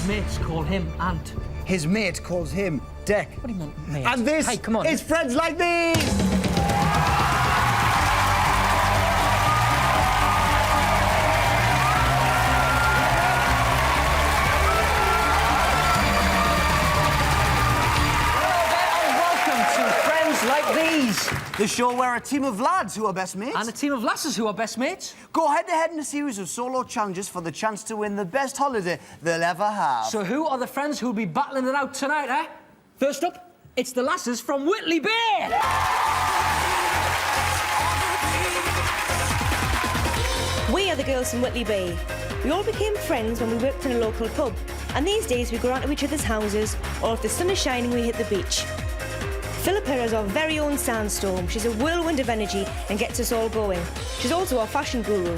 mates call him Ant. His mate calls him Deck. What do you mean, mate? And this hey, come on. is Friends Like These! The show where a team of lads who are best mates... and a team of lasses who are best mates... go head-to-head in a series of solo challenges for the chance to win the best holiday they'll ever have. So who are the friends who'll be battling it out tonight, eh? First up, it's the lasses from Whitley Bay! We are the girls from Whitley Bay. We all became friends when we worked in a local pub, and these days we go round to each other's houses, or if the sun is shining, we hit the beach. Philippa is our very own sandstorm. She's a whirlwind of energy and gets us all going. She's also our fashion guru.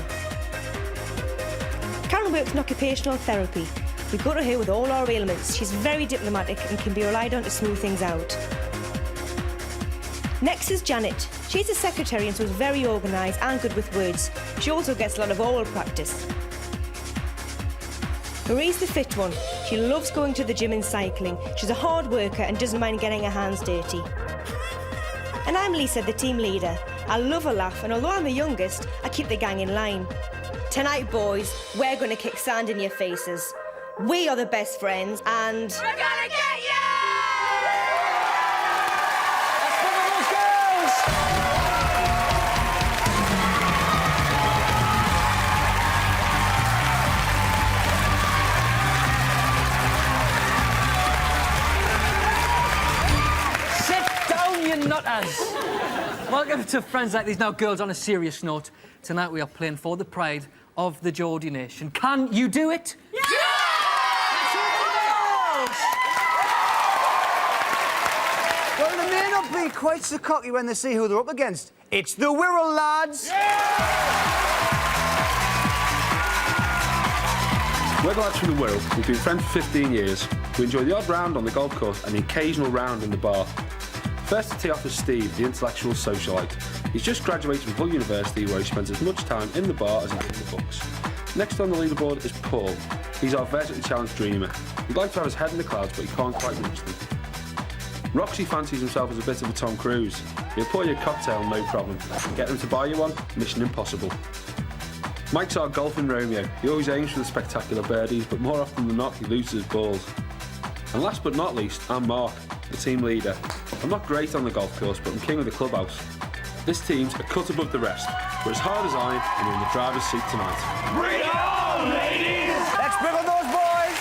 Karen works in occupational therapy. We go to her with all our ailments. She's very diplomatic and can be relied on to smooth things out. Next is Janet. She's a secretary and so is very organised and good with words. She also gets a lot of oral practice. Marie's the fit one. She loves going to the gym and cycling. She's a hard worker and doesn't mind getting her hands dirty. And I'm Lisa, the team leader. I love a laugh, and although I'm the youngest, I keep the gang in line. Tonight, boys, we're going to kick sand in your faces. We are the best friends, and... we're gonna get you! Let's bring on those girls! Nutters. Welcome to Friends Like These. Now, girls, on a serious note, tonight we are playing for the pride of the Geordie nation. Can you do it? Yeah! Well, they may not be quite so cocky when they see who they're up against. It's the Wirral lads! We're the lads from the Wirral. We've been friends for 15 years. We enjoy the odd round on the golf course and the occasional round in the bar. First to tee off is Steve, the intellectual socialite. He's just graduated from Hull University, where he spends as much time in the bar as in the books. Next on the leaderboard is Paul. He's our vertically challenged dreamer. He'd like to have his head in the clouds, but he can't quite reach them. Roxy fancies himself as a bit of a Tom Cruise. He'll pour you a cocktail, no problem. Get them to buy you one, mission impossible. Mike's our golfing Romeo. He always aims for the spectacular birdies, but more often than not, he loses his balls. And last but not least, I'm Mark, the team leader. I'm not great on the golf course, but I'm king of the clubhouse. This team's a cut above the rest. We're as hard as iron, and we're in the driver's seat tonight. Bring it on, ladies! Let's bring on those boys!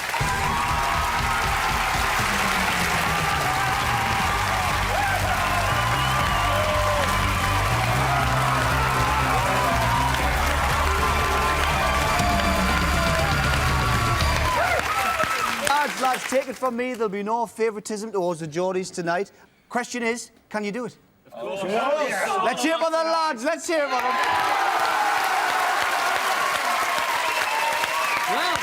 Lads, take it from me, there'll be no favouritism towards the Geordies tonight. Question is, can you do it? Of course. Yes. Let's hear it for the lads, let's hear it for them. Well,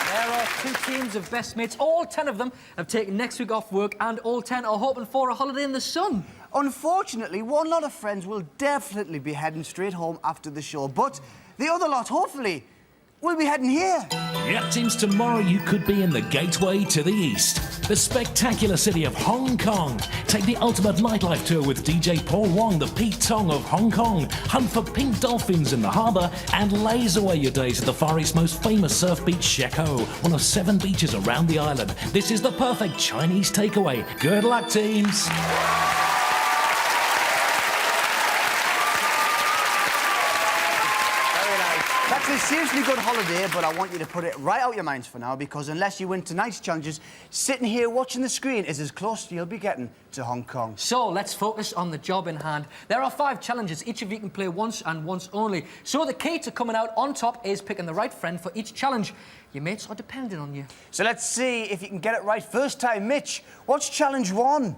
there are two teams of best mates. All 10 of them have taken next week off work, and all 10 are hoping for a holiday in the sun. Unfortunately, one lot of friends will definitely be heading straight home after the show, but the other lot, hopefully, will be heading here. It seems tomorrow you could be in the gateway to the east, the spectacular city of Hong Kong. Take the ultimate nightlife tour with DJ Paul Wong, the Pete Tong of Hong Kong. Hunt for pink dolphins in the harbour and laze away your days at the Far East's most famous surf beach, Shek Ho, one of 7 beaches around the island. This is the perfect Chinese takeaway. Good luck, teams. That's a seriously good holiday, but I want you to put it right out your minds for now, because unless you win tonight's challenges, sitting here watching the screen is as close as you'll be getting to Hong Kong. So let's focus on the job in hand. There are 5 challenges. Each of you can play once and once only. So the key to coming out on top is picking the right friend for each challenge. Your mates are depending on you. So let's see if you can get it right first time. Mitch, what's challenge 1?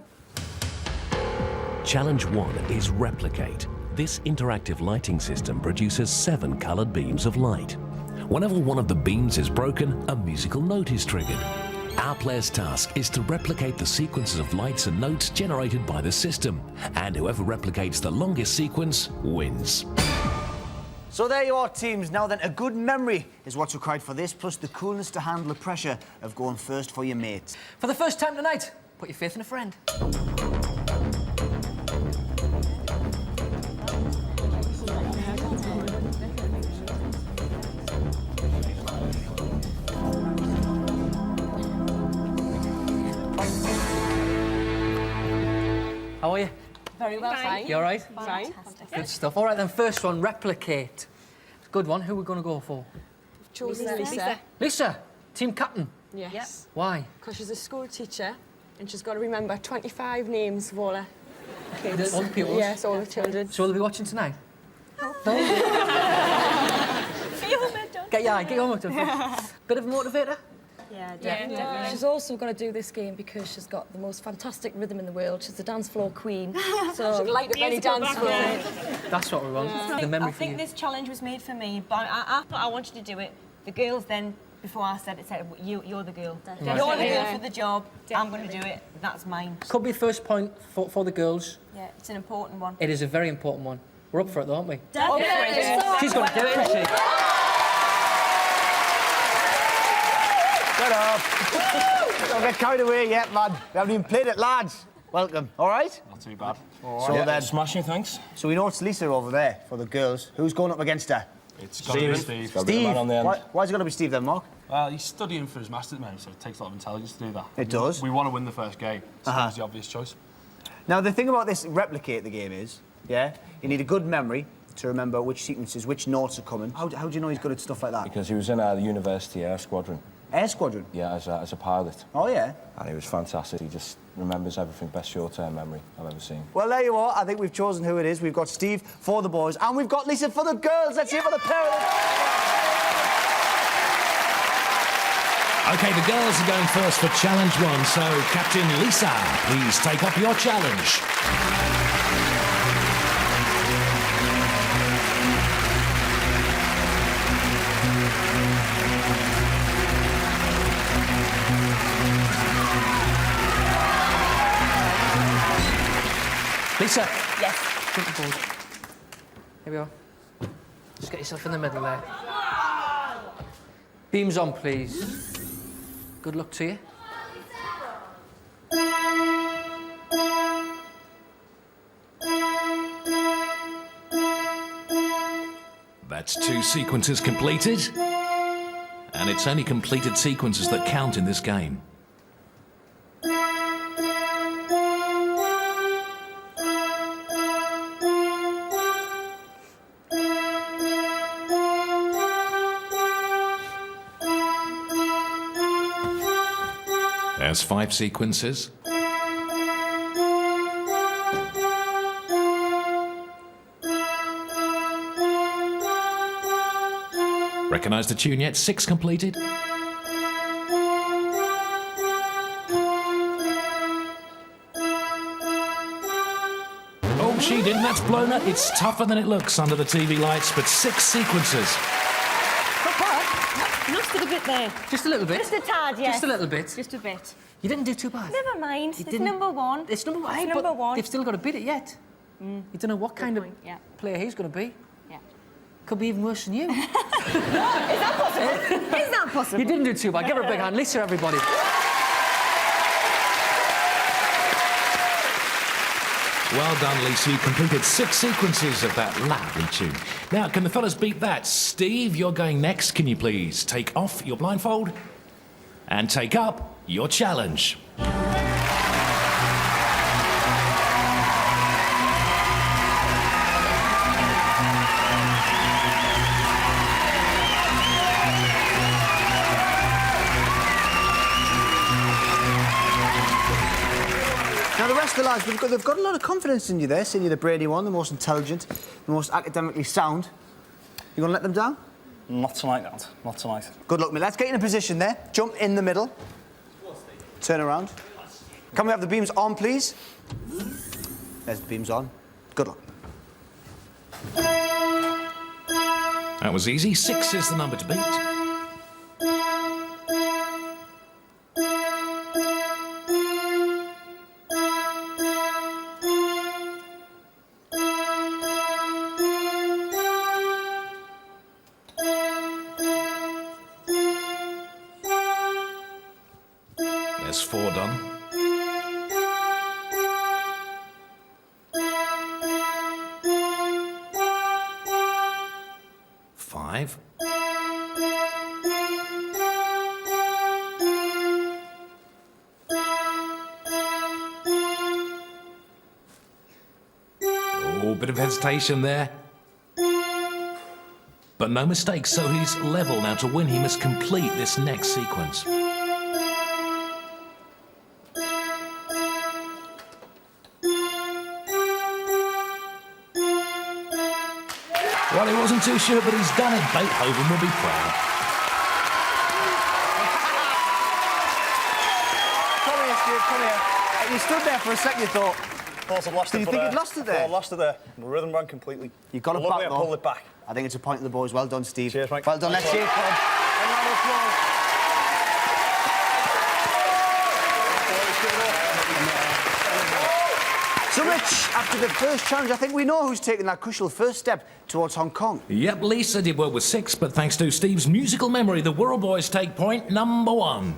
Challenge 1 is replicate. This interactive lighting system produces 7 coloured beams of light. Whenever one of the beams is broken, a musical note is triggered. Our player's task is to replicate the sequences of lights and notes generated by the system, and whoever replicates the longest sequence wins. So there you are, teams. Now then, a good memory is what's required for this, plus the coolness to handle the pressure of going first for your mates. For the first time tonight, put your faith in a friend. How are you? Very well, fine. You all right? Fine. Good stuff. All right, then, first one, replicate. Good one. Who are we going to go for? Chosen Lisa. Lisa, team captain. Yes. Why? Because she's a school teacher and she's got to remember 25 names of all her kids. All the pupils? Yes, all the children. So will they be watching tonight? Get your motor. Bit of a motivator? Yeah, definitely. She's also got to do this game because she's got the most fantastic rhythm in the world. She's the dance floor queen. So she can light up any dance floor. That's what we want. The memory I for you. think this challenge was made for me, but I thought I wanted to do it. The girls then, before I said it, said, you're the girl. Right. You're the girl for the job. I'm going to do it. That's mine. Could be first point for the girls. Yeah, it's an important one. It is a very important one. We're up for it, though, aren't we? Definitely. She's going to do it, isn't she? Shut up. Don't get carried away yet, man. We haven't even played it, lads. Welcome. All right? Not too bad. So then, Smashing, thanks. so we know it's Lisa over there for the girls. Who's going up against her? It's got to be Steve. Steve. Steve. Man on the end. Why's it got to be Steve then, Mark? Well, he's studying for his master's at the moment, so it takes a lot of intelligence to do that. It does. We want to win the first game. So Uh-huh. that's the obvious choice. Now, the thing about this replicate the game is, yeah, you need a good memory to remember which sequences, which notes are coming. How do you know he's good at stuff like that? Because he was in our university air squadron, Air Squadron? yeah, as a pilot. Oh, yeah. And he was fantastic. He just remembers everything. Best short-term memory I've ever seen. Well, there you are. I think we've chosen who it is. We've got Steve for the boys, and we've got Lisa for the girls. Let's hear for the pair of them. OK, the girls are going first for challenge one, so Captain Lisa, please take up your challenge. Lisa. Yes. Jump the board. Here we are. Just get yourself in the middle there. Beams on, please. Good luck to you. That's 2 sequences completed. And it's only completed sequences that count in this game. There's 5 sequences. Recognise the tune yet? 6 completed. Oh, she didn't. That's blown up. It's tougher than it looks under the TV lights, but 6 sequences. Lost it a bit there. Just a little bit. Just a tad, yes. Just a little bit. Just a bit. You didn't do too bad. Never mind. You It's didn't- number one. It's number one. It's Hey, but number one. They've still got to beat it yet. You don't know what kind of Yeah. player he's going to be. Yeah. Could be even worse than you. Is that possible? You didn't do too bad. Give her a big hand. Lisa, everybody. Well done, Lisa. You completed 6 sequences of that lovely tune. Now, can the fellas beat that? Steve, you're going next. Can you please take off your blindfold and take up your challenge? Now, the rest of the lads, they've got a lot of confidence in you there, seeing you're the brainy one, the most intelligent, the most academically sound. You going to let them down? Not tonight, Dad. Not tonight. Good luck, mate. Let's get you in a position there. Jump in the middle. Turn around. Can we have the beams on, please? There's the beams on. Good luck. That was easy. 6 is the number to beat. There's 4 done. 5. Oh, bit of hesitation there. But no mistakes, so he's level now. To win, he must complete this next sequence. Well, he wasn't too sure, but he's done it. Beethoven will be proud. Come here, Steve, come here. You stood there for a second, you thought... Of course, I've lost Did it. you think you'd lost it there? I lost it there. My rhythm ran completely. You got it back, I pulled it back. I think it's a point to the boys. Well done, Steve. Cheers, mate. Well done. Let's cheer for him. A round of applause. So, Rich, after the first challenge, I think we know who's taking that crucial first step towards Hong Kong. Yep, Lisa did well with 6, but thanks to Steve's musical memory, the World Boys take point number 1.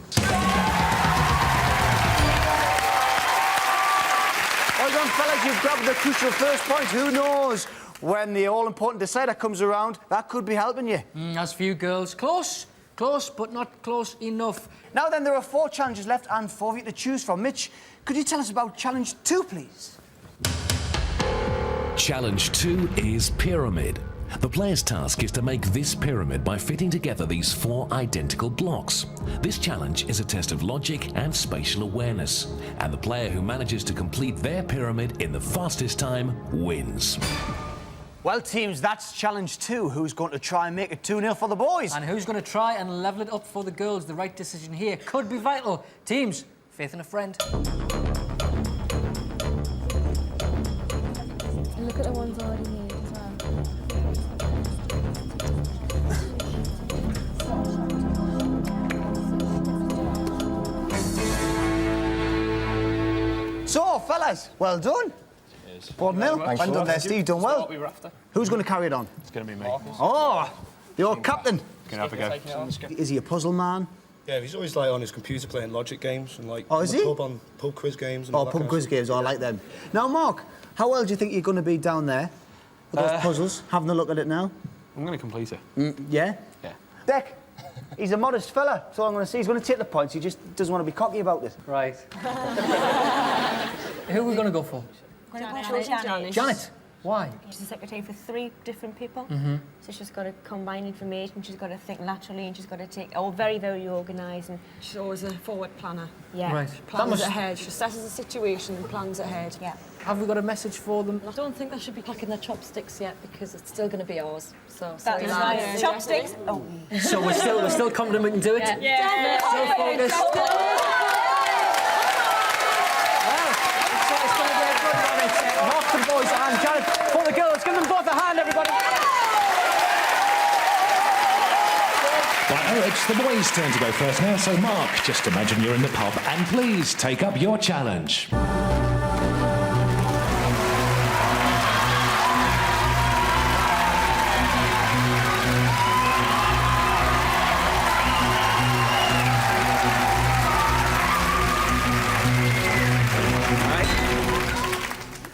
Well done, fellas. You've grabbed the crucial first point. Who knows? When the all-important decider comes around, that could be helping you. As for you girls, close, but not close enough. Now then, there are 4 challenges left and 4 of you to choose from. Mitch, could you tell us about challenge 2, please? Challenge 2 is Pyramid. The player's task is to make this pyramid by fitting together these 4 identical blocks. This challenge is a test of logic and spatial awareness, and the player who manages to complete their pyramid in the fastest time wins. Well, teams, that's challenge 2. Who's going to try and make it 2-0 for the boys? And who's going to try and level it up for the girls? The right decision here could be vital. Teams, faith in a friend. Look at the ones already here as well. So, fellas, well done. 4-0. Well done there, Steve. Done well. What we were after. Who's going to carry it on? It's going to be me. Oh, the old captain. Can I have a go? Is he a puzzle man? Yeah, he's always like on his computer playing logic games and like is he? on pub quiz games. And all that Pub kind quiz of games. I like them. Now, Mark, how well do you think you're going to be down there with those puzzles? Having a look at it now. I'm going to complete it. Yeah? Yeah. Deck, he's a modest fella. That's all I'm going to say. He's going to take the points. He just doesn't want to be cocky about it. Right. Who are we going to go for? Janet. Janet. Why? She's a secretary for 3 different people. So she's got to combine information, she's got to think laterally, and she's got to take... very, very organised. And She's always a forward planner. yeah. Right. Plans ahead. She assesses the situation and plans ahead. Yeah. Have we got a message for them? I don't think they should be packing their chopsticks yet because it's still going to be ours. So That's right. Chopsticks. Oh. So we're still confident we can do it? Yeah. Still focused. Well, it's going to be a good one. It's Mark for the boys and Janet for the girls. Give them both a hand, everybody. Right, it's the boys' turn to go first now, so Mark, just imagine you're in the pub and please take up your challenge.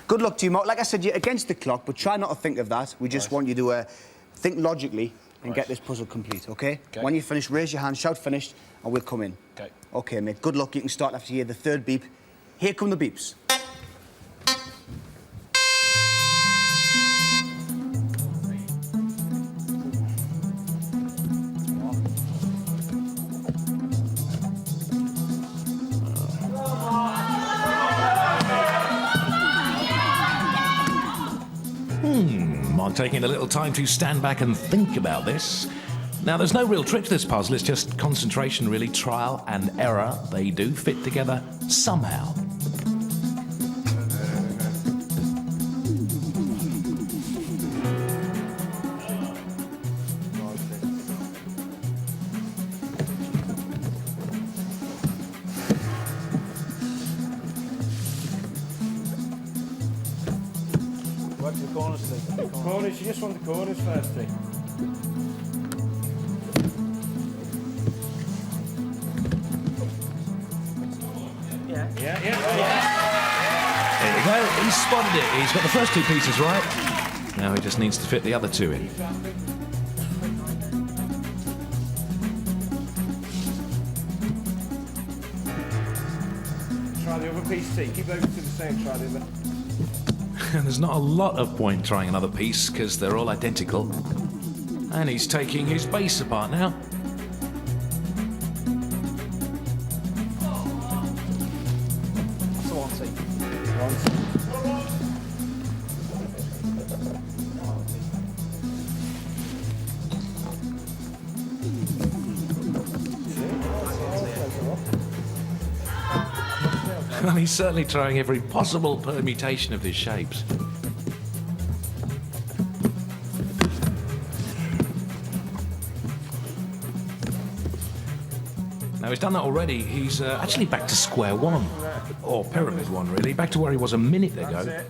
Good luck to you, Mark. Like I said, you're against the clock, but try not to think of that. We just want you to think logically and get this puzzle complete, OK? When you finish, raise your hand, shout finished, and we'll come in. OK. OK, mate. Good luck. You can start after you hear the 3rd beep. Here come the beeps. Mark taking a little time to stand back and think about this. Now, there's no real trick to this puzzle, it's just concentration, really, trial and error. They do fit together somehow. What's the corners, Steve? Corners, you just want the corners first, Steve. spotted it. He's got the first 2 pieces right. Now he just needs to fit the other 2 in. Try the other piece, T. Keep everything the same, try the other. And there's not a lot of point trying another piece because they're all identical. And he's taking his base apart now. That's the one, T. One. And he's certainly trying every possible permutation of these shapes. Now he's done that already. He's actually back to square one. Or pyramid one, really. Back to where he was a minute ago.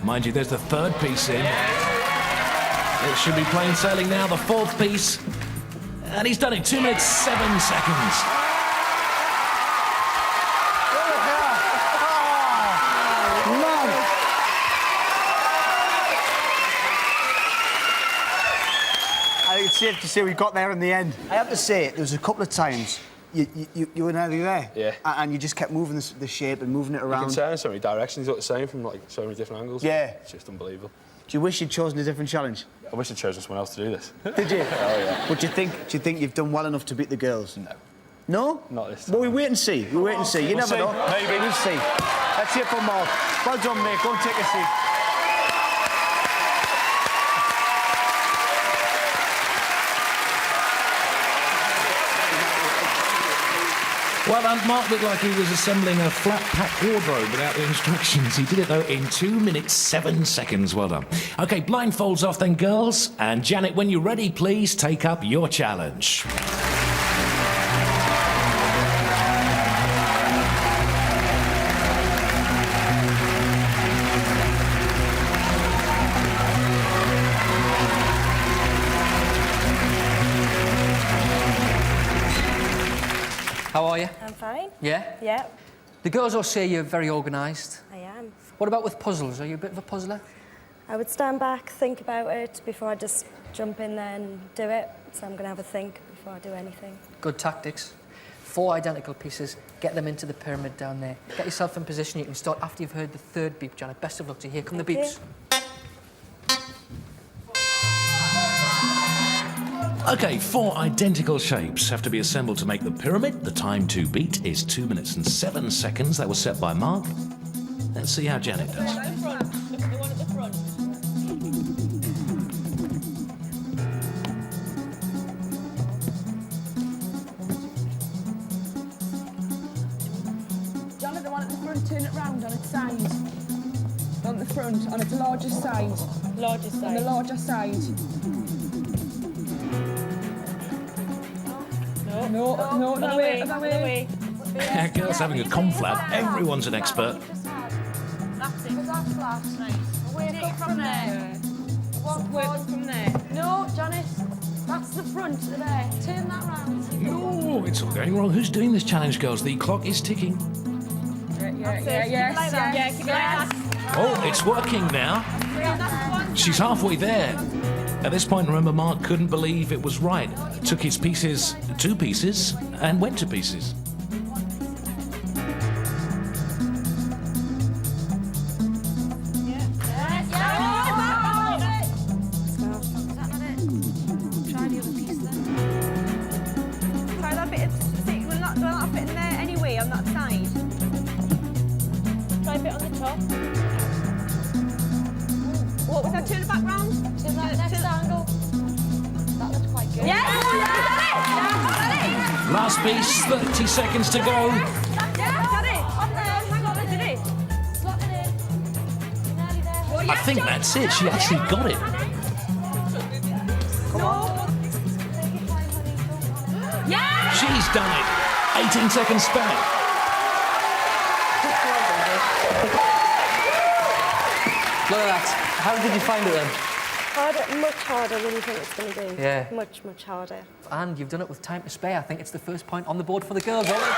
Mind you, there's the 3rd piece in. It should be plain sailing now, the 4th piece. And he's done it, 2 minutes, 7 seconds. I think it's safe to say we got there in the end. I have to say, there was a couple of times you were nearly there. Yeah. And you just kept moving the shape and moving it around. You can turn in so many directions, look the same from like so many different angles. Yeah. It's just unbelievable. Do you wish you'd chosen a different challenge? I wish I'd chosen someone else to do this. Did you? Oh, yeah. But do you think you've done well enough to beat the girls? No. No? Not this time. Well, we wait and see. We wait and see. You We'll never see. know. Maybe. We'll see. That's it for Mark. Well done, mate. Go and take a seat. Well, Mark looked like he was assembling a flat-pack wardrobe without the instructions. He did it, though, in 2 minutes, 7 seconds. Well done. OK, blindfolds off then, girls. And Janet, when you're ready, please take up your challenge. How are you? I'm fine. Yeah? Yeah, The girls all say you're very organised. I am. What about with puzzles? Are you a bit of a puzzler? I would stand back, think about it before I just jump in there and do it. So I'm going to have a think before I do anything. Good tactics. 4 identical pieces. Get them into the pyramid down there. Get yourself in position. You can start after you've heard the 3rd beep, Janet. Best of luck to you. Here come the beeps. OK, 4 identical shapes have to be assembled to make the pyramid. The time to beat is 2 minutes and 7 seconds. That was set by Mark. Let's see how Janet does. Look at the one at the front. John, the one at the front, turn it round on its side. On the front, on its larger side. Larger side. On the larger side. No, Other way. Yeah, girls having a conflab. Everyone's an expert. That's it. That's flat. Nice. Away from there. One from there. No, Janice. That's the front there. Turn that round. No, it's all going wrong. Who's doing this challenge, girls? The clock is ticking. Yeah, keep it like that. Oh, it's working now. She's halfway there. At this point, remember, Mark couldn't believe it was right. Took his pieces, 2 pieces, and went to pieces. Try the other piece then. Try that bit. See, will not fit in there anyway on that side. Try a bit on the top. What was that? Turn it back round. Turn that next angle. That looks quite good. Yes! Last piece, 30 seconds to go. I think that's it. She actually got it. She's done it. 18 seconds spare. Look at that. How did you find it then? Harder, much harder than you think it's going to be. Yeah. Much harder. And you've done it with time to spare. I think it's the first point on the board for the girls, isn't it?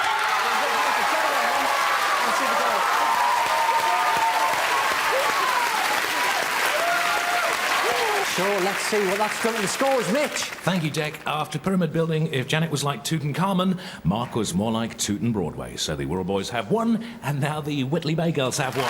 So let's see what that's done to the scores. Mitch. Thank you, Jack. After pyramid building, if Janet was like Tutankhamun, Mark was more like Tootin' Broadway. So the Wirral Boys have one, and now the Whitley Bay Girls have one.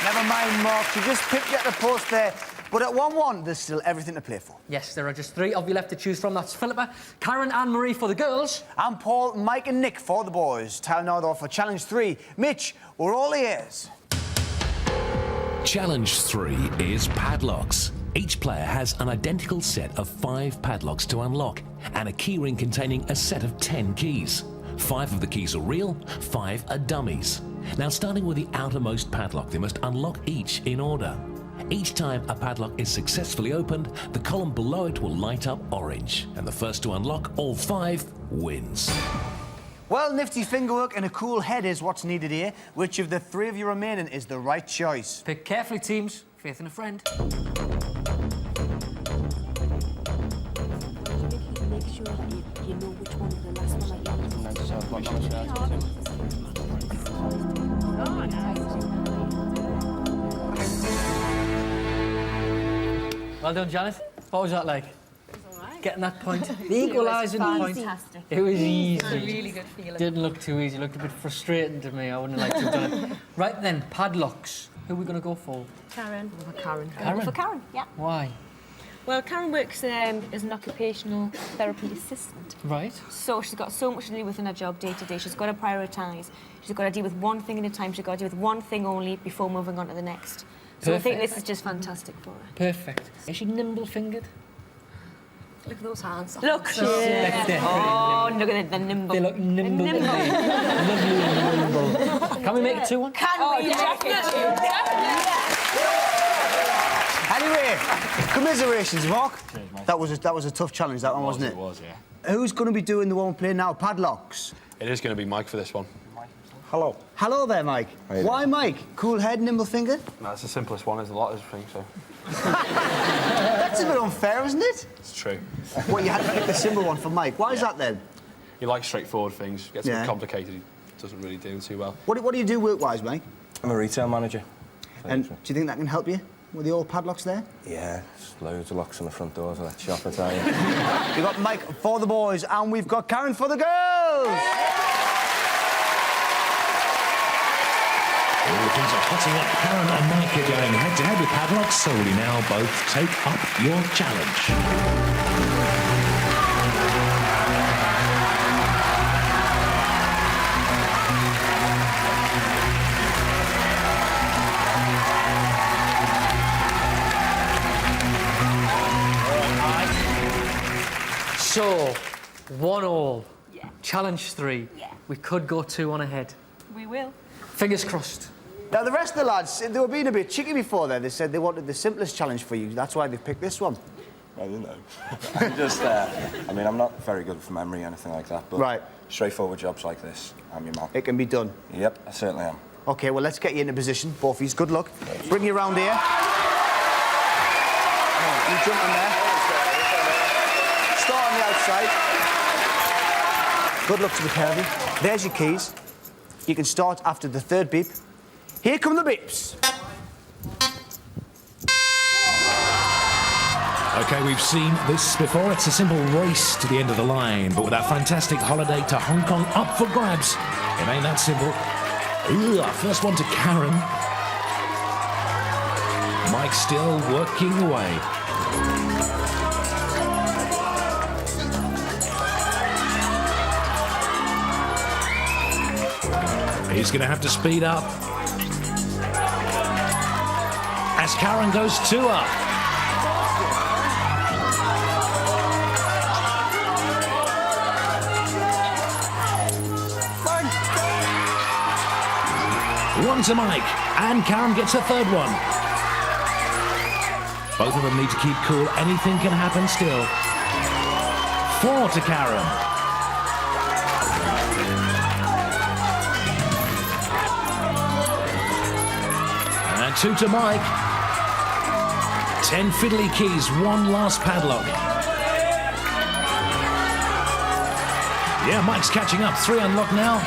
Never mind, Mark. You just picked at the post there. But at 1-1, there's still everything to play for. Yes, there are just 3 of you left to choose from. That's Philippa, Karen and Marie for the girls. And Paul, Mike and Nick for the boys. Time now, though, for Challenge 3. Mitch, we're all ears. Challenge 3 is Padlocks. Each player has an identical set of 5 padlocks to unlock and a keyring containing a set of 10 keys. 5 of the keys are real, 5 are dummies. Now, starting with the outermost padlock, they must unlock each in order. Each time a padlock is successfully opened, the column below it will light up orange, and the first to unlock all 5 wins. Well, nifty fingerwork and a cool head is what's needed here. Which of the 3 of you remaining is the right choice? Pick carefully, teams. Faith in a friend. Make sure you know which one the last one Well done, Janet. What was that like? It was all right. Getting that point. The equalising point. Fantastic. It was easy. It was a really good feeling. Didn't look too easy. It looked a bit frustrating to me. I wouldn't have liked to have done it. Right then, padlocks. Who are we going to go for? Karen. Karen. For Karen, yeah. Why? Well, Karen works as an occupational therapy assistant. Right. So she's got so much to do within her job day to day. She's got to prioritise. She's got to deal with one thing at a time. She's got to deal with one thing only before moving on to the next. So I think this is just fantastic for her. Perfect. Is she nimble-fingered? Look at those hands. Look, oh, look at it, they're nimble. They look nimble. Lovely and nimble. Can we make it 2-1? Can we? Definitely. Anyway, commiserations, Mark. Cheers, mate. That was a tough challenge, that one, wasn't it? It was, yeah. Who's going to be doing the one we're playing now? Padlocks. It is going to be Mike for this one. Hello. Hello there, Mike. Why Mike? Cool head, nimble finger? No, it's the simplest one. There's a lot of things, so... That's a bit unfair, isn't it? It's true. Well, you had to pick the simple one for Mike. Why is that then? He likes straightforward things. Gets a bit complicated. He doesn't really do too well. What do you do work-wise, Mike? I'm a retail manager. And do you think that can help you with the old padlocks there? Yeah, there's loads of locks on the front doors of that shop, I tell you. We've got Mike for the boys, and we've got Karen for the girls! All things are hotting up. Karen and Mike are going head-to-head with padlocks, so will you now both take up your challenge? So, 1-1. Yeah. Challenge 3. Yeah. We could go 2-1 ahead. We will. Fingers crossed. Now, the rest of the lads, they were being a bit cheeky before then. They said they wanted the simplest challenge for you. That's why they picked this one. I don't know. I'm just, I mean, I'm not very good for memory or anything like that, but straightforward jobs like this, I'm your man. It can be done. Yep, I certainly am. OK, well, let's get you into position. Both of you, good luck. Bring you round here. You jump in there. Start on the outside. Good luck to the pair of you. There's your keys. You can start after the 3rd beep. Here come the beeps. OK, we've seen this before. It's a simple race to the end of the line, but with that fantastic holiday to Hong Kong up for grabs, it ain't that simple. Ooh, first one to Karen. Mike still working away. He's going to have to speed up. As Karen goes 2 up. One to Mike, and Karen gets a 3rd one. Both of them need to keep cool. Anything can happen still. 4 to Karen. And 2 to Mike. 10 fiddly keys, 1 last padlock. Yeah, Mike's catching up. 3 unlocked now.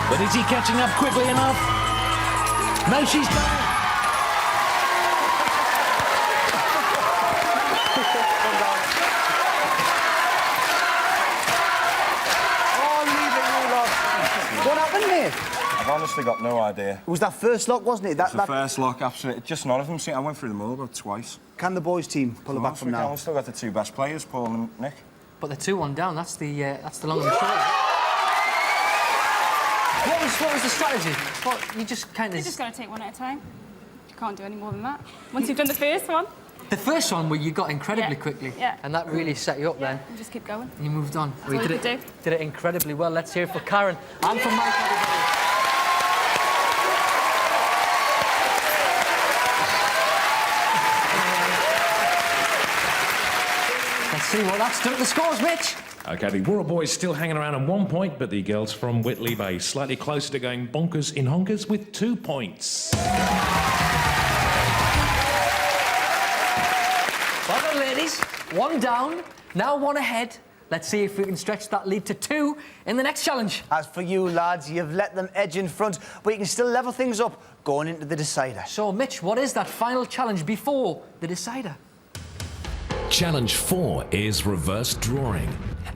But is he catching up quickly enough? No, she's done it. What happened, mate? I've honestly got no idea. It was that first lock, wasn't it? It was the first lock, absolutely. Just none of them. See, I went through them all about twice. Can the boys' team pull it back from now? We've still got the two best players, Paul and Nick. But the 2-1 down, that's the long and the short. What was the strategy? You just kind of... You just got to take one at a time. You can't do any more than that. Once you've done the first one. The first one where you got incredibly quickly. Yeah. And that really set you up then. And just keep going. And you moved on. That's all you could do. Did it incredibly well. Let's hear it for Karen and for Mike, everybody. Let's see what that's done to the scores, Mitch. OK, the Wirral boys still hanging around on 1 point, but the girls from Whitley Bay slightly closer to going bonkers in honkers with 2 points. Well done, ladies. 1 down, now 1 ahead. Let's see if we can stretch that lead to 2 in the next challenge. As for you, lads, you've let them edge in front, but you can still level things up going into the decider. So, Mitch, what is that final challenge before the decider? Challenge 4 is reverse drawing.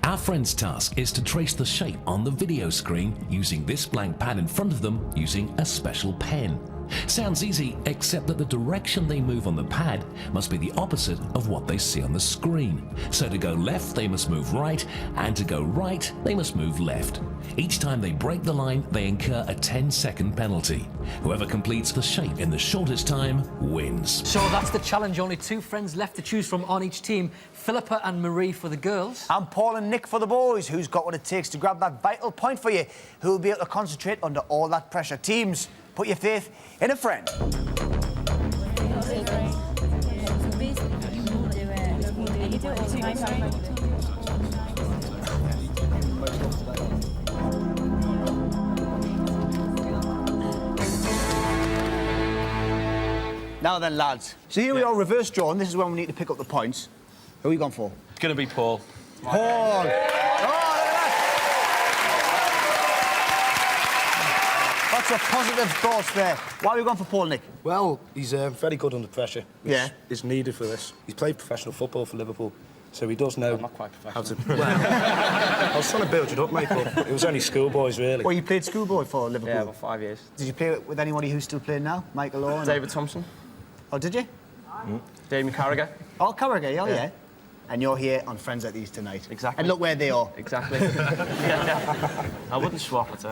Our friend's task is to trace the shape on the video screen using this blank pad in front of them using a special pen. Sounds easy, except that the direction they move on the pad must be the opposite of what they see on the screen. So to go left, they must move right, and to go right, they must move left. Each time they break the line, they incur a 10-second penalty. Whoever completes the shape in the shortest time wins. So that's the challenge. Only 2 friends left to choose from on each team. Philippa and Marie for the girls. And Paul and Nick for the boys. Who's got what it takes to grab that vital point for you? Who will be able to concentrate under all that pressure? Teams, put your faith in a friend. Now then, lads. So here we are, reverse drawing. This is when we need to pick up the points. Who are you going for? It's going to be Paul. Paul! Oh, look at that! Lots of positive thoughts there. Why are we going for Paul, Nick? Well, he's very good under pressure. Yeah. Is needed for this. He's played professional football for Liverpool, so he does know... I'm not quite professional. How to... Well, I was trying to build it up, mate, but it was only schoolboys, really. Well, you played schoolboy for Liverpool? Yeah, about 5 years. Did you play with anybody who's still playing now? Michael Owen? David Thompson. Oh, did you? Damien Carragher. Oh, Carragher, oh, yeah. And you're here on Friends Like These tonight. Exactly. And look where they are. Exactly. I wouldn't swap it,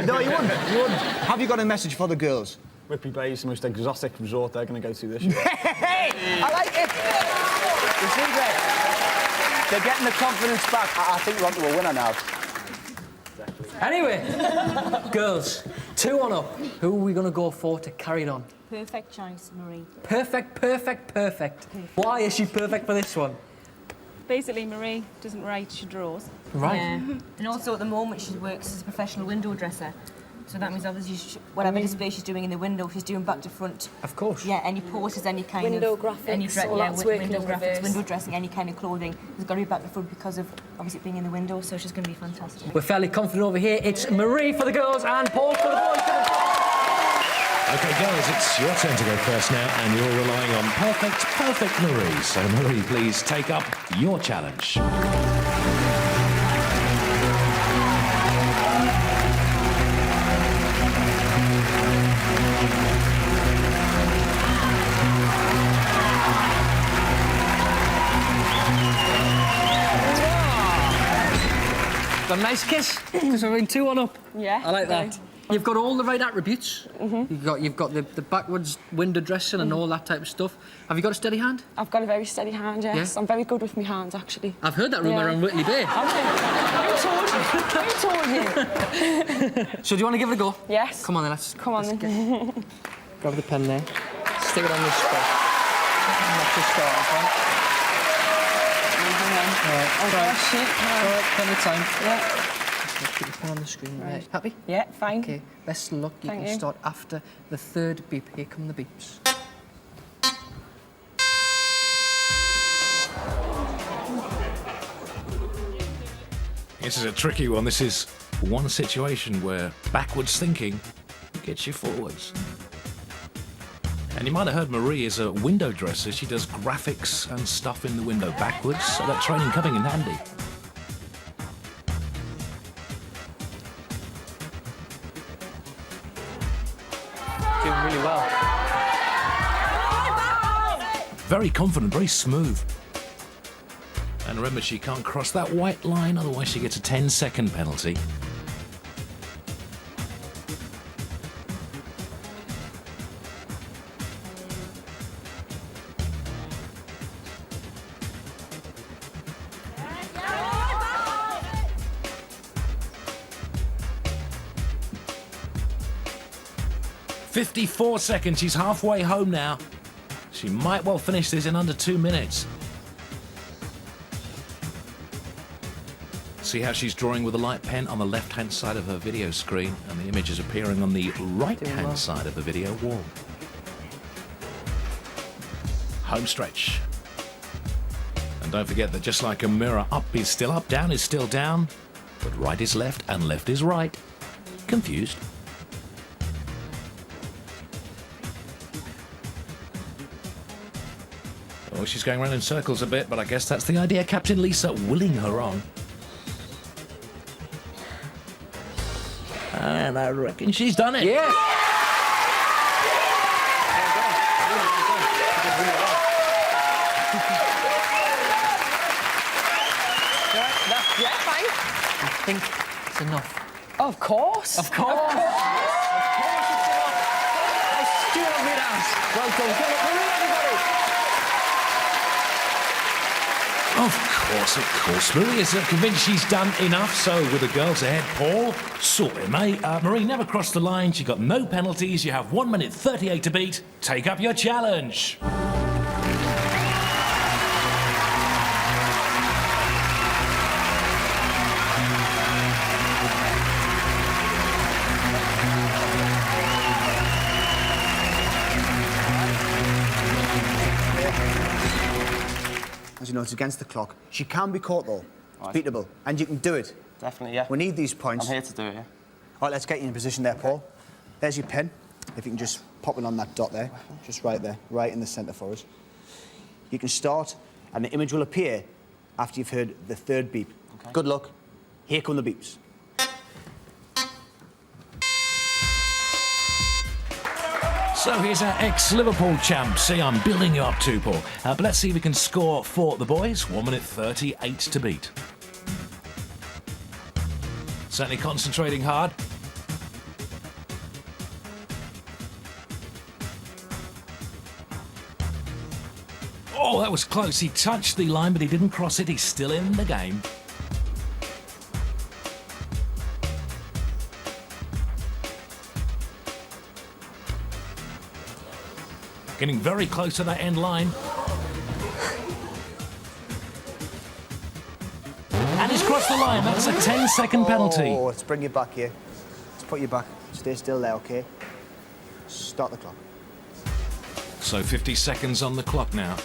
No, you wouldn't. You wouldn't. Have you got a message for the girls? Whitby Bay is the most exotic resort they're going to go to this year. Hey! I like it! You see that? They're getting the confidence back. I think we're on to a winner now. Anyway, girls, 2 on up. Who are we going to go for to carry it on? Perfect choice, Marie. Perfect, perfect, perfect. Why is she perfect for this one? Basically, Marie doesn't write, she draws. Right. Yeah. And also, at the moment, she works as a professional window dresser. So that means obviously whatever display she's doing in the window, she's doing back to front. Of course. Yeah, any poses, any kind window of... graphics, all that's working window in graphics, reverse. window dressing, any kind of clothing. Has got to be back to front because of obviously being in the window, so she's going to be fantastic. We're fairly confident over here. It's Marie for the girls and Paul for the boys. OK, girls, it's your turn to go first now, and you're relying on perfect Marie. So, Marie, please take up your challenge. Got a nice kiss, because we're in 2 on up. Yeah. I like that. You've got all the right attributes. You've got the backwards window dressing and all that type of stuff. Have you got a steady hand? I've got a very steady hand, yes. Yeah? I'm very good with my hands, actually. I've heard that rumour around Whitley Bay. Who told you? So do you want to give it a go? Yes. Come on then, let's then. grab the pen there. Stick it on this spot. That's the start, okay? All right, plenty of time. Yeah. Let's keep the pen on the screen. Right. Happy? Yeah, fine. Okay, best of luck. You Thank can you. start after the 3rd beep. Here come the beeps. This is a tricky one. This is one situation where backwards thinking gets you forwards. And you might have heard Marie is a window dresser. She does graphics and stuff in the window backwards, so that training coming in handy. Doing really well. Very confident, very smooth. And remember, she can't cross that white line, otherwise she gets a 10-second penalty. "54 seconds, she's halfway home now. She might well finish this in under 2 minutes. See how she's drawing with a light pen on the left-hand side of her video screen, and the image is appearing on the right-hand side of the video wall. Home stretch. And don't forget that just like a mirror, up is still up, down is still down, but right is left and left is right. Confused? Oh, she's going around in circles a bit, but I guess that's the idea. Captain Lisa willing her on. And I reckon she's done it. Yeah. Yeah, fine. I think it's enough. Of course. Of course. Of course it's enough. I still have it out. Well done. Give it for everybody. Of course. Marie is convinced she's done enough, so with the girls ahead, Paul, sort it, mate. Marie never crossed the line. She got no penalties. You have 1 minute 38 to beat. Take up your challenge. As you know, it's against the clock. She can be caught, though. It's beatable. And you can do it. Definitely, yeah. We need these points. I'm here to do it, yeah. All right, let's get you in position there, Paul. There's your pin. If you can just pop it on that dot there. Just right there. Right in the centre for us. You can start, and the image will appear after you've heard the third beep. Okay. Good luck. Here come the beeps. So here's our ex-Liverpool champ. See, I'm building you up too, Paul. But let's see if we can score for the boys. 1 minute 38 to beat. Certainly concentrating hard. Oh, that was close. He touched the line, but he didn't cross it. He's still in the game. Getting very close to that end line. And he's crossed the line. That's a 10-second penalty. Oh, let's bring you back here. Let's put you back. Stay still there, OK? Start the clock. So 50 seconds on the clock now.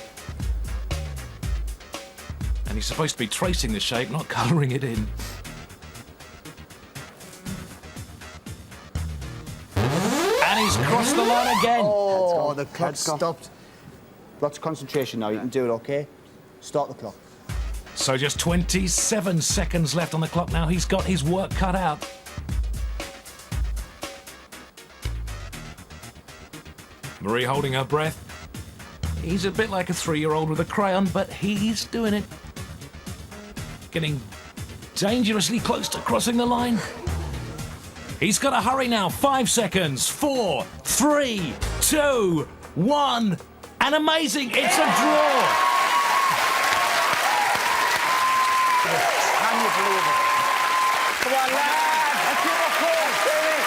And he's supposed to be tracing the shape, not colouring it in. And he's crossed the line again. Oh, the clock stopped. Lots of concentration now. You can do it, OK? Start the clock. So just 27 seconds left on the clock now. He's got his work cut out. Marie holding her breath. He's a bit like a 3-year-old with a crayon, but he's doing it. Getting dangerously close to crossing the line. He's got to hurry now. 5 seconds. 4, 3, 2, 1. And amazing, it's a draw. Can you believe it? Come on, lads. Let's give a call. Do it.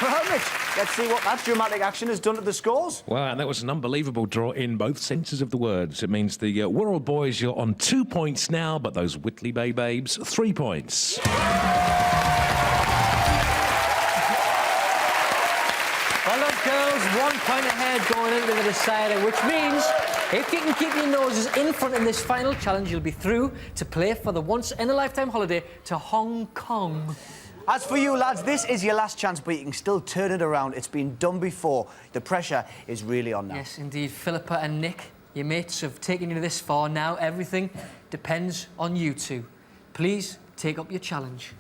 Well, Mitch, let's see what that dramatic action has done to the scores. Wow, and that was an unbelievable draw in both senses of the words. It means the Wirral boys, you're on 2 points now, but those Whitley Bay babes, 3 points. Well done, girls. 1 point ahead going into the decider, which means if you can keep your noses in front in this final challenge, you'll be through to play for the once-in-a-lifetime holiday to Hong Kong. As for you, lads, this is your last chance, but you can still turn it around. It's been done before. The pressure is really on now. Yes, indeed. Philippa and Nick, your mates have taken you this far. Now everything depends on you two. Please take up your challenge.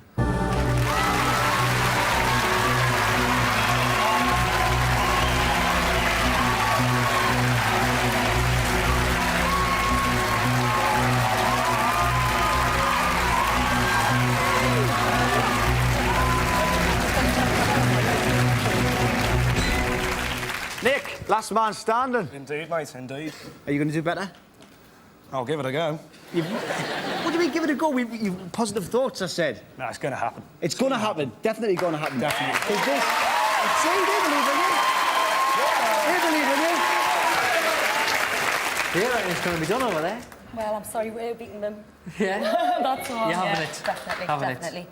Nick, last man standing. Indeed, mate, indeed. Are you going to do better? I'll give it a go. What do you mean, give it a go? You've positive thoughts, I said. No, it's going to happen. It's going to happen. Definitely going to happen. Definitely. Because this... See, they believe in you. They believe in you. Yeah, it's going to be done over there. Well, I'm sorry, we're beating them. Yeah? That's all. You're having Yeah, it. Definitely, Having definitely. it.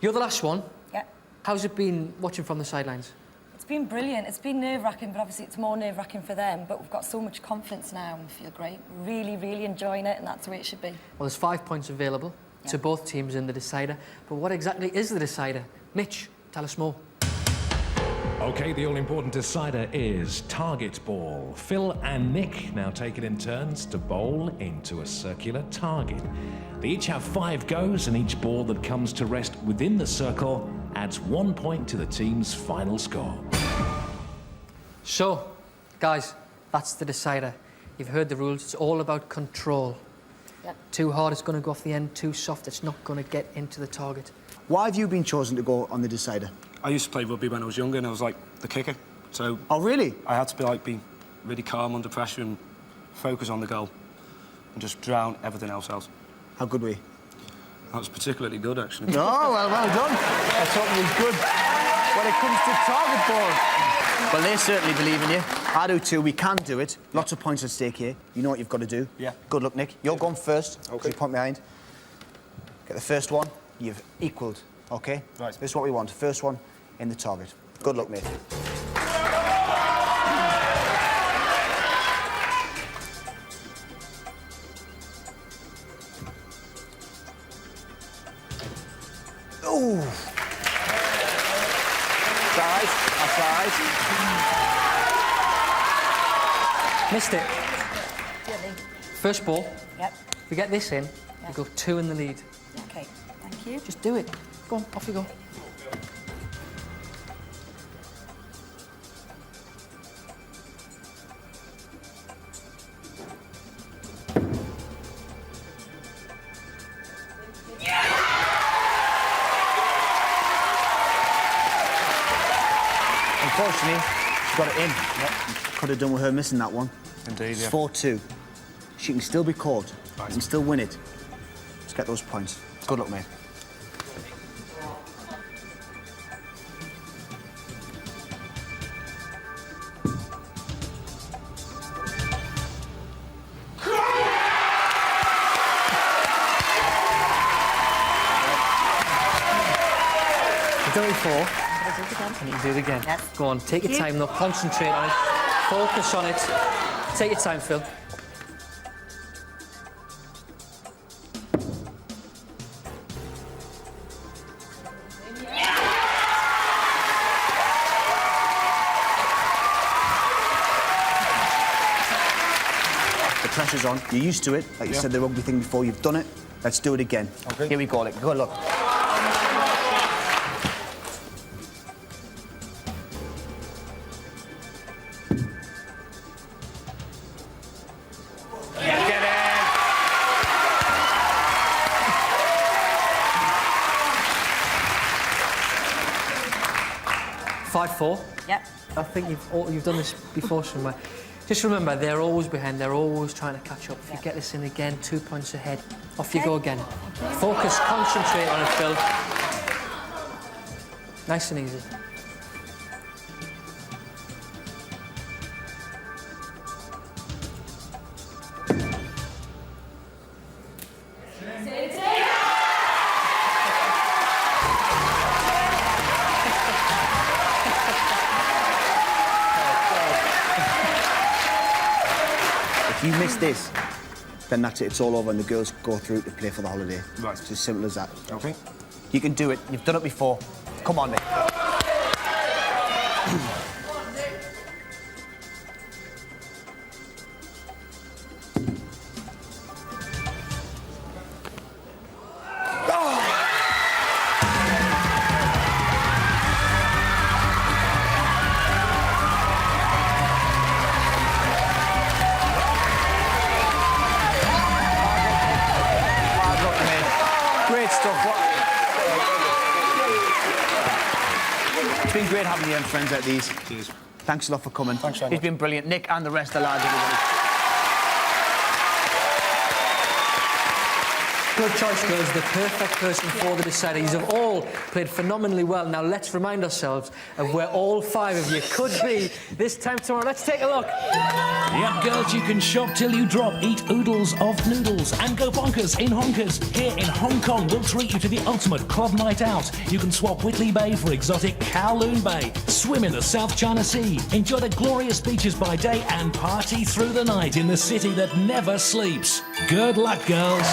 You're the last one. Yeah. How's it been watching from the sidelines? It's been brilliant. It's been nerve-wracking, but obviously it's more nerve-wracking for them. But we've got so much confidence now and we feel great. We're really, really enjoying it, and that's the way it should be. Well, there's 5 points available to both teams in the decider. But what exactly is the decider? Mitch, tell us more. OK, the all-important decider is target ball. Phil and Nick now take it in turns to bowl into a circular target. They each have 5 goes, and each ball that comes to rest within the circle adds 1 point to the team's final score. So, guys, that's the decider. You've heard the rules. It's all about control. Yep. Too hard, it's going to go off the end. Too soft, it's not going to get into the target. Why have you been chosen to go on the decider? I used to play rugby when I was younger, and I was like the kicker. So. Oh, really? I had to be really calm under pressure and focus on the goal, and just drown everything else out. How good were you? That was particularly good, actually. Oh, well done. I thought it was good when it comes to target ball. Well, they certainly believe in you. I do too. We can do it. Lots of points at stake here. You know what you've got to do. Yeah. Good luck, Nick. You're going first. Okay. You point behind. Get the first one. You've equalled. Okay? Right. This is what we want. First one in the target. Good luck, mate. Ooh. Size. Size. Missed it. First ball. Yep. If we get this in, we go 2 in the lead. OK, thank you. Just do it. Go on, off you go. Unfortunately, she got it in. Yep. Could have done with her missing that one. Indeed, It's yeah. 4-2. She can still be caught. Right. You can still win it. Let's get those points. Good luck, mate. You've done it before. And you can do it again. Yes. Go on, take your time, though. Concentrate on it. Focus on it. Take your time, Phil. The pressure's on. You're used to it. Like you said the rugby thing before. You've done it. Let's do it again. Okay. Here we go, Nick. Good luck. Get in. 5-4. Yep. I think you've done this before somewhere. Just remember, they're always behind. They're always trying to catch up. If you get this in again, 2 points ahead. Off you go again. Focus, concentrate on it, Phil. Nice and easy. If you miss this, then that's it. It's all over, and the girls go through to play for the holiday. Right. It's as simple as that. Okay. You can do it. You've done it before. Come on, Nick. Great stuff. It's been great having you and friends like these. Cheers. Thanks a lot for coming. Thanks very much. It's been brilliant. Nick and the rest of the lads, everybody. Good choice, girls. The perfect person for the decider. You've all played phenomenally well. Now, let's remind ourselves of where all 5 of you could be this time tomorrow. Let's take a look. Yep, girls, you can shop till you drop, eat oodles of noodles, and go bonkers in honkers. Here in Hong Kong, we'll treat you to the ultimate club night out. You can swap Whitley Bay for exotic Kowloon Bay, swim in the South China Sea, enjoy the glorious beaches by day, and party through the night in the city that never sleeps. Good luck, girls.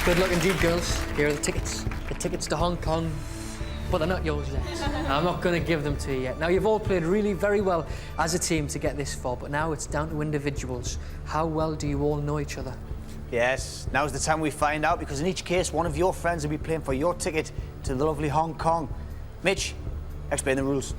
Good luck indeed, girls. Here are the tickets. The tickets to Hong Kong, but they're not yours yet. I'm not going to give them to you yet. Now, you've all played really very well as a team to get this far, but now it's down to individuals. How well do you all know each other? Yes, now's the time we find out, because in each case, one of your friends will be playing for your ticket to the lovely Hong Kong. Mitch, explain the rules.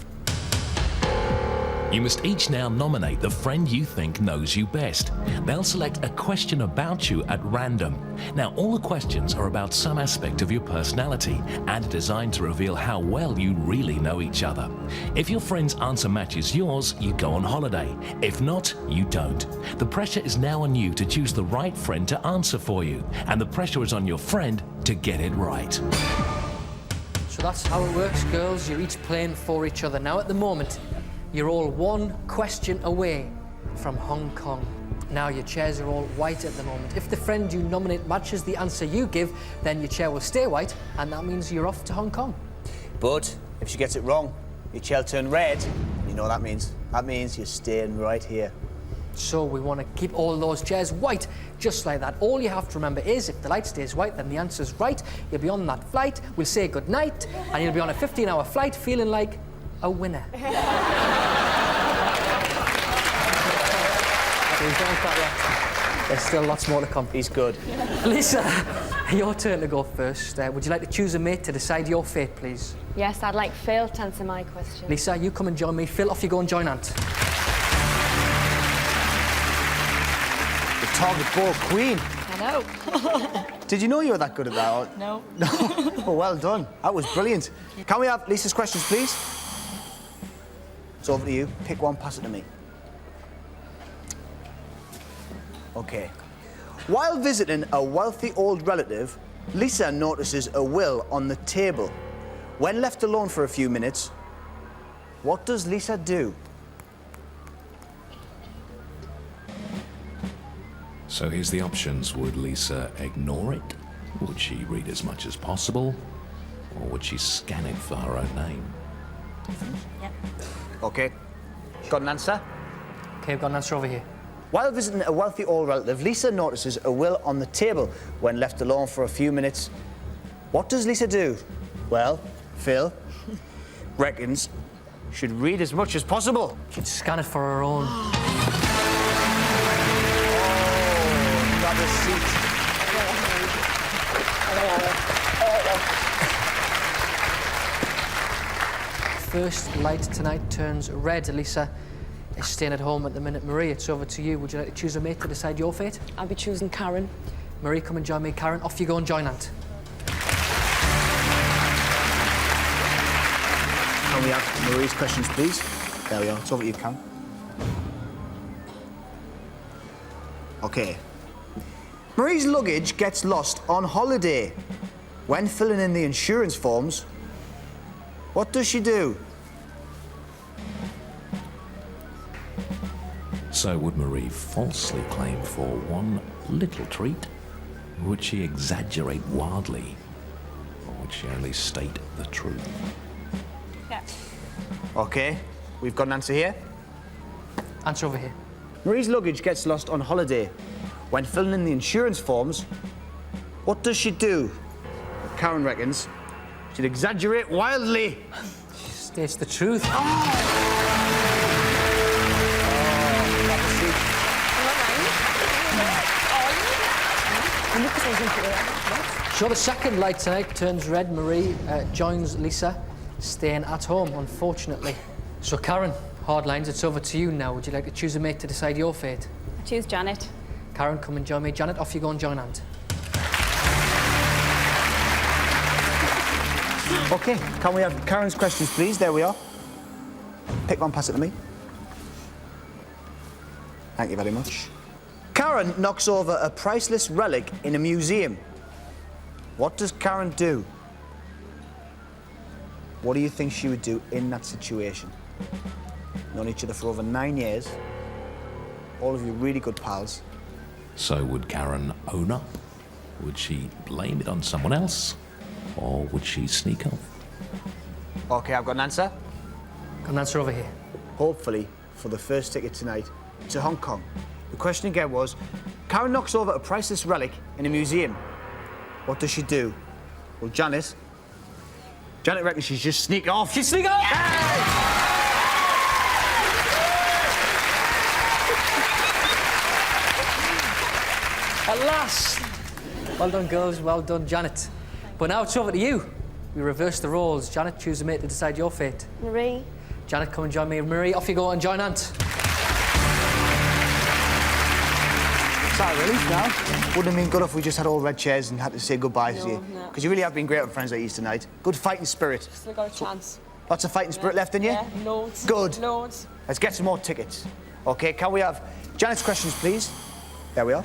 You must each now nominate the friend you think knows you best. They'll select a question about you at random. Now, all the questions are about some aspect of your personality and are designed to reveal how well you really know each other. If your friend's answer matches yours, you go on holiday. If not, you don't. The pressure is now on you to choose the right friend to answer for you, and the pressure is on your friend to get it right. So that's how it works, girls. You're each playing for each other. Now, at the moment, you're all one question away from Hong Kong. Now, your chairs are all white at the moment. If the friend you nominate matches the answer you give, then your chair will stay white, and that means you're off to Hong Kong. But if she gets it wrong, your chair will turn red. You know what that means? That means you're staying right here. So we want to keep all those chairs white, just like that. All you have to remember is, if the light stays white, then the answer's right. You'll be on that flight, we'll say goodnight, and you'll be on a 15-hour flight feeling like a winner. There's still lots more to come. He's good. Lisa, your turn to go first. Would you like to choose a mate to decide your fate, please? Yes, I'd like Phil to answer my question. Lisa, you come and join me. Phil, off you go and join Ant. The target ball queen. I know. Did you know you were that good at that? No. No. Oh, well done. That was brilliant. Can we have Lisa's questions, please? It's over to you. Pick one, pass it to me. Okay. While visiting a wealthy old relative, Lisa notices a will on the table. When left alone for a few minutes, what does Lisa do? So here's the options. Would Lisa ignore it? Would she read as much as possible? Or would she scan it for her own name? Yep. Okay. Got an answer? Okay, I've got an answer over here. While visiting a wealthy old relative, Lisa notices a will on the table. When left alone for a few minutes, what does Lisa do? Well, Phil reckons should read as much as possible. She'd scan it for her own. Grab a seat. First light tonight turns red. Lisa is staying at home at the minute. Marie, it's over to you. Would you like to choose a mate to decide your fate? I'll be choosing Karen. Marie, come and join me. Karen, off you go and join Ant. Can we have Marie's questions, please? There we are. It's over to you, Cam. Okay. Marie's luggage gets lost on holiday. When filling in the insurance forms, what does she do? So would Marie falsely claim for one little treat? Would she exaggerate wildly? Or would she only state the truth? Yeah. OK, we've got an answer here. Answer over here. Marie's luggage gets lost on holiday. When filling in the insurance forms, what does she do? Karen reckons she'd exaggerate wildly. She states the truth. So the second light tonight turns red. Marie joins Lisa, staying at home, unfortunately. So Karen, hard lines, it's over to you now. Would you like to choose a mate to decide your fate? I choose Janet. Karen, come and join me. Janet, off you go and join Ant. OK, can we have Karen's questions, please? There we are. Pick one, pass it to me. Thank you very much. Karen knocks over a priceless relic in a museum. What does Karen do? What do you think she would do in that situation? Known each other for over 9 years. All of you really good pals. So would Karen own up? Would she blame it on someone else? Or would she sneak off? OK, I've got an answer. Got an answer over here. Hopefully, for the first ticket tonight to Hong Kong. The question again was, Karen knocks over a priceless relic in a museum. What does she do? Well, Janet reckons she's just sneak off. She's sneak off! At last! Well done, girls. Well done, Janet. But now it's over to you. We reverse the roles. Janet, choose a mate to decide your fate. Marie. Janet, come and join me. Marie, off you go and join Ant. Sorry, relief now. Wouldn't have been good if we just had all red chairs and had to say goodbye to you. Because you really have been great with friends like you tonight. Good fighting spirit. Still got a chance. Lots of fighting spirit left in you? Yeah, loads. Good. Loads. Let's get some more tickets. OK, can we have Janet's questions, please? There we are.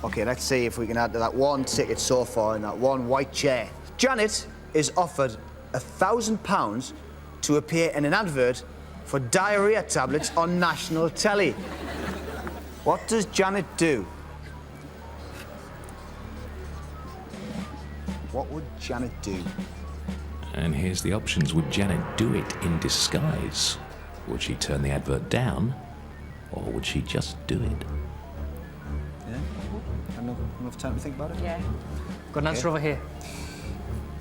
OK, let's see if we can add to that one ticket so far in that one white chair. Janet is offered £1,000 to appear in an advert for diarrhea tablets on national telly. What does Janet do? What would Janet do? And here's the options. Would Janet do it in disguise? Would she turn the advert down? Or would she just do it? Yeah? Enough time to think about it? Yeah. Got an answer over here.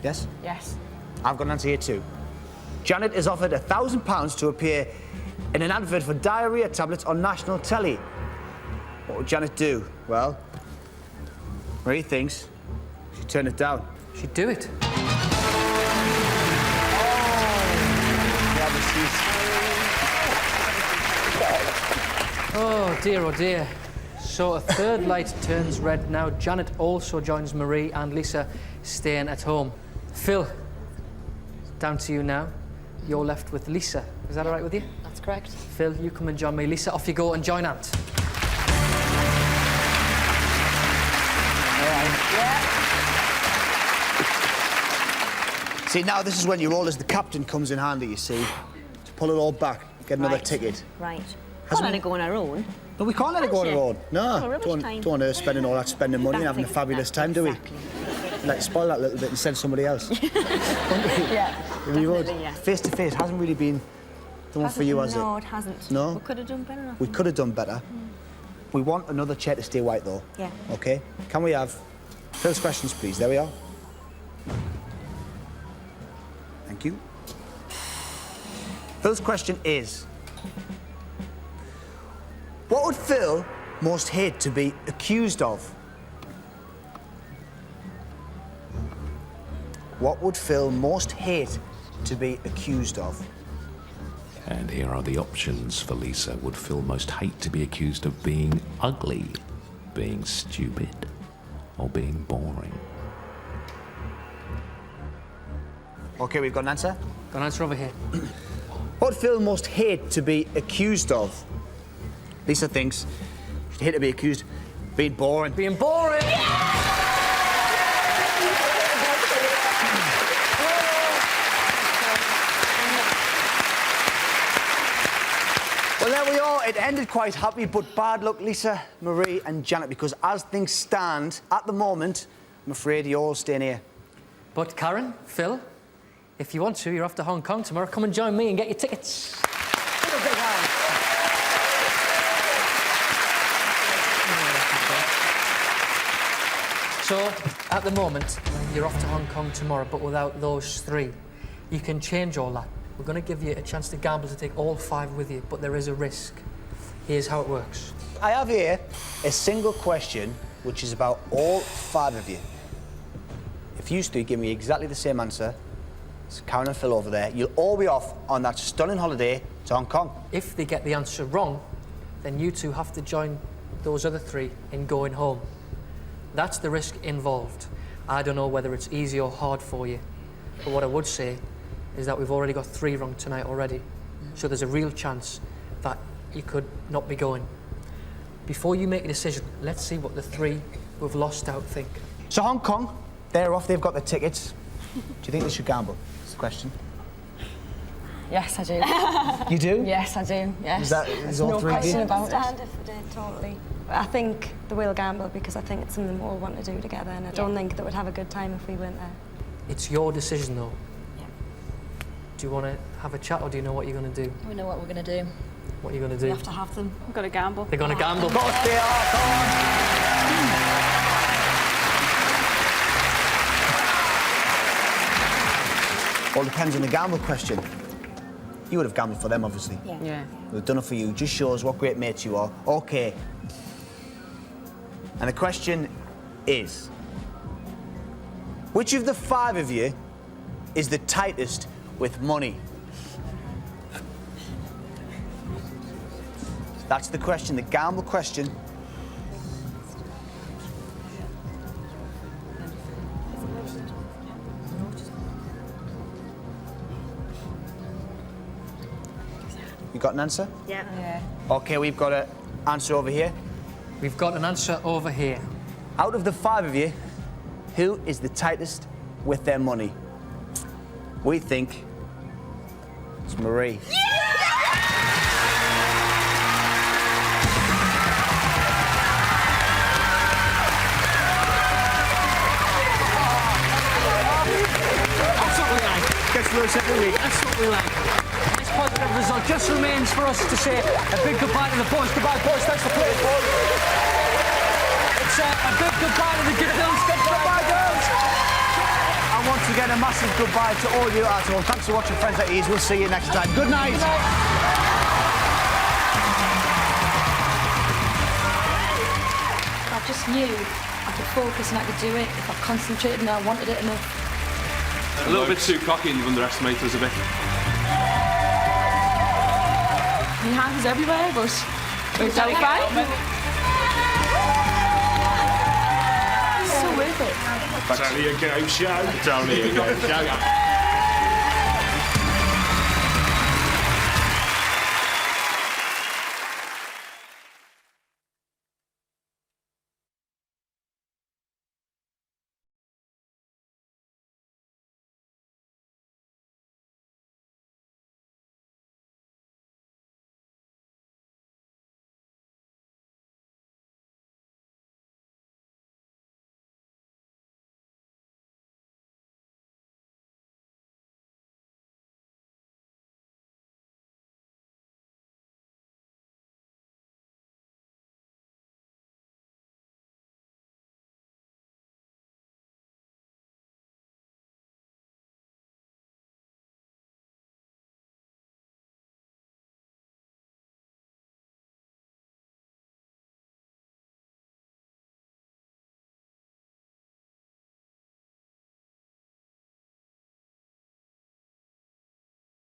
Yes? Yes. I've got an answer here too. Janet is offered £1,000 to appear in an advert for diarrhea tablets on national telly. What would Janet do? Well, Marie thinks she'd turn it down. She'd do it. Oh dear, oh dear. So a third light turns red now. Janet also joins Marie and Lisa staying at home. Phil, down to you now. You're left with Lisa. Is that all right with you? That's correct. Phil, you come and join me. Lisa, off you go and join Ant. See, now this is when your role as the captain comes in handy, you see. To pull it all back, get another ticket. Right. Can't let it go on our own. No, we can't let it go on our own. No, rubbish don't time. want her spending all that spending money and having a fabulous time, do we? Like, spoil that a little bit and send somebody else. Yeah, We would. definitely, yeah. Face to face hasn't really been the one for you, has it? No, it hasn't. No? We could have done better. We could have done better. We want another chair to stay white, though. Yeah. OK? Can we have Phil's questions, please? There we are. Thank you. Phil's question is, what would Phil most hate to be accused of? What would Phil most hate to be accused of? And here are the options for Lisa. Would Phil most hate to be accused of being ugly, being stupid, or being boring? OK, we've got an answer. Got an answer over here. What would Phil most hate to be accused of? Lisa thinks she'd hate to be accused of being boring. Being boring! Well, there we are. It ended quite happy, but bad luck, Lisa, Marie and Janet, because as things stand at the moment, I'm afraid you're all staying here. But Karen, Phil, if you want to, you're off to Hong Kong tomorrow. Come and join me and get your tickets. Give a big hand. So, at the moment, you're off to Hong Kong tomorrow, but without those 3. You can change all that. We're going to give you a chance to gamble to take all 5 with you, but there is a risk. Here's how it works. I have here a single question which is about all 5 of you. If you two give me exactly the same answer as Karen and Phil over there, you'll all be off on that stunning holiday to Hong Kong. If they get the answer wrong, then you 2 have to join those other 3 in going home. That's the risk involved. I don't know whether it's easy or hard for you, but what I would say is that we've already got 3 wrong tonight already, so there's a real chance that you could not be going. Before you make a decision, let's see what the 3 who've lost out think. So Hong Kong, they're off, they've got their tickets. Do you think they should gamble? That's the question. Yes, I do. You do? Yes, I do. Yes. Is all no 3 of you? question about it. I understand if they did, totally. But I think they will gamble because I think it's something we all want to do together, and I don't think that we'd have a good time if we weren't there. It's your decision, though. Yeah. Do you want to have a chat, or do you know what you're going to do? We know what we're going to do. What are you going to do? We have to have them. We've got to gamble. They're going to gamble. Of course they are, come on! All depends on the gamble question. You would have gambled for them, obviously. Yeah. They've done it for you. Just shows what great mates you are. OK. And the question is, which of the 5 of you is the tightest with money? That's the question, the gamble question. You got an answer? Yeah. OK, we've got an answer over here. We've got an answer over here. Out of the 5 of you, who is the tightest with their money? We think it's Marie. That's what we like. Gets worse every week. That's what we like. This positive result just remains for us to say a big goodbye to the boys. Goodbye, boys. Thanks for playing, boys. It's a big goodbye to the girls. Goodbye, girls. And once again, a massive goodbye to all you at home. Thanks for watching Friends at Ease. We'll see you next time. Good night. Good night. I just knew I could focus and I could do it if I concentrated and I wanted it enough. A little bit too cocky and you've underestimated us a bit. My hand is everywhere, but we're terrified. So worth it. It's only a game show. It's only a game show.